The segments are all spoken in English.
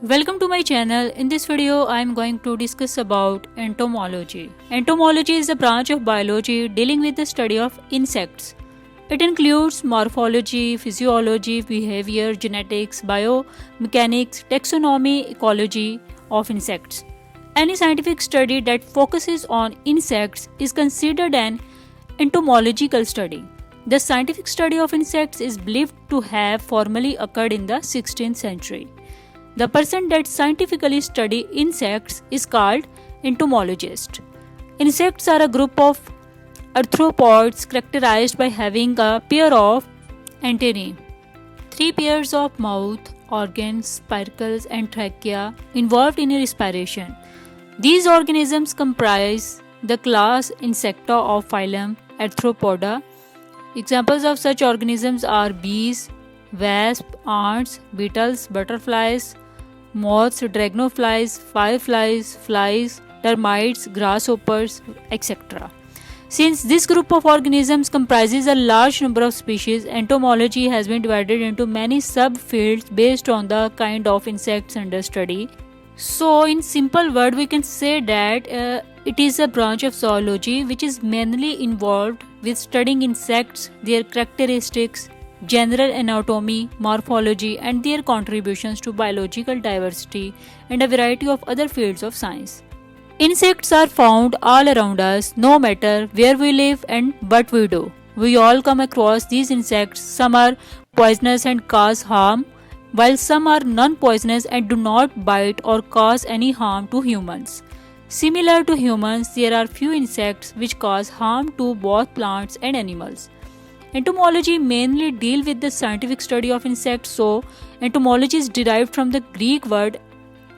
Welcome to my channel. In this video, I am going to discuss about entomology. Entomology is a branch of biology dealing with the study of insects. It includes morphology, physiology, behavior, genetics, biomechanics, taxonomy, ecology of insects. Any scientific study that focuses on insects is considered an entomological study. The scientific study of insects is believed to have formally occurred in the 16th century. The person that scientifically study insects is called entomologist. Insects are a group of arthropods characterized by having a pair of antennae, three pairs of mouth, organs, spiracles, and trachea involved in respiration. These organisms comprise the class Insecta of phylum Arthropoda. Examples of such organisms are bees, wasps, ants, beetles, butterflies, moths, dragonflies, fireflies, flies, termites, grasshoppers, etc. Since this group of organisms comprises a large number of species, entomology has been divided into many subfields based on the kind of insects under study. So, in simple word, we can say that it is a branch of zoology which is mainly involved with studying insects, their characteristics, general anatomy, morphology, and their contributions to biological diversity and a variety of other fields of science. Insects are found all around us, no matter where we live and what we do. We all come across these insects. Some are poisonous and cause harm, while some are non-poisonous and do not bite or cause any harm to humans. Similar to humans, there are few insects which cause harm to both plants and animals. Entomology mainly deal with the scientific study of insects, so entomology is derived from the Greek word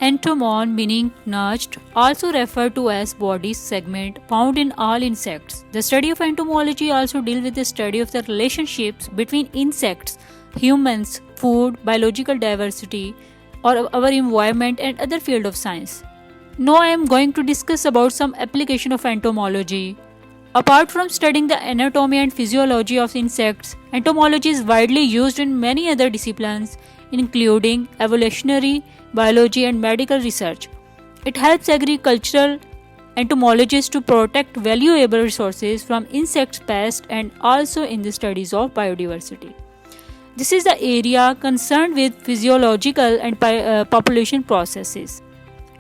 entomon meaning notched, also referred to as body segment found in all insects. The study of entomology also deals with the study of the relationships between insects, humans, food, biological diversity, or our environment and other fields of science. Now I am going to discuss about some application of entomology. Apart from studying the anatomy and physiology of insects, entomology is widely used in many other disciplines, including evolutionary biology and medical research. It helps agricultural entomologists to protect valuable resources from insect pests and also in the studies of biodiversity. This is the area concerned with physiological and population processes.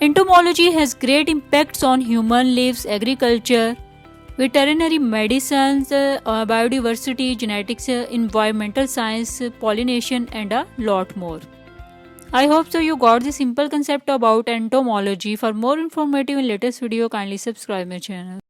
Entomology has great impacts on human lives, agriculture, veterinary medicines, biodiversity, genetics, environmental science, pollination, and a lot more. I hope so you got the simple concept about entomology. For more informative and latest video, kindly subscribe my channel.